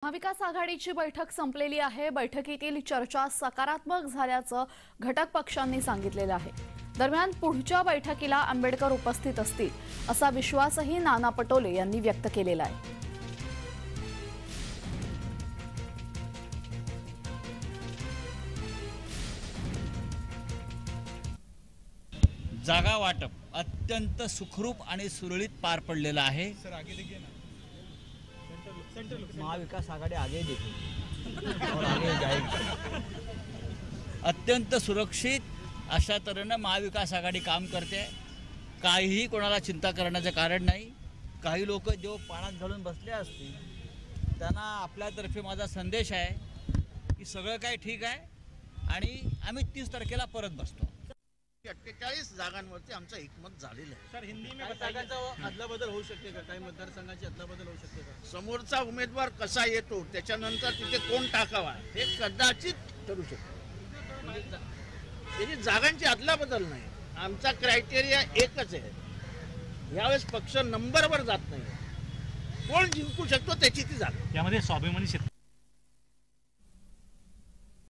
महाविकास आघाडीची बैठक संपलेली आहे। बैठकीतील चर्चा सकारात्मक झाल्याचं घटक पक्षांनी सांगितलेलं आहे। दरम्यान पुढच्या बैठकीला आंबेडकर उपस्थित असतील असा विश्वासही नाना पटोले यांनी व्यक्त केलेला आहे। जागा वाटप अत्यंत सुखरूप आणि सुरळीत पार पडलेलं आहे। महाविकास आघाड़ी आगे देखी और आगे जाएगी। अत्यंत सुरक्षित अशा तऱ्हेने महाविकास आघाडी काम करते। काहीही कोणाला चिंता करण्याचं कारण नाही। काही लोक जो पाण्यात घालून बसले असतील त्यांना आपल्यातर्फे माझा संदेश आहे की सगळं काही ठीक आहे आणि आम्ही 30 तारखेला परत बसतो। 48 जागांवरती आमचं एकमत झालेलं आहे। सर, हिंदी में जागांचा अदलाबदल होऊ शकते का? काही मतदारसंघाची अदलाबदल होऊ शकते का? समोरचा उमेदवार कसा येतो त्याच्यानंतर तिथे कोण टाकावा हे कदाचित ठरू शकतं। त्याची जागांची अदलाबदल नाही। आमचा क्रायटेरिया एकच आहे। यावेळेस पक्ष नंबरवर जात नाही। कोण जिंकू शकतो त्याची ती जागा। यामध्ये स्वाभिमानी शेतकरी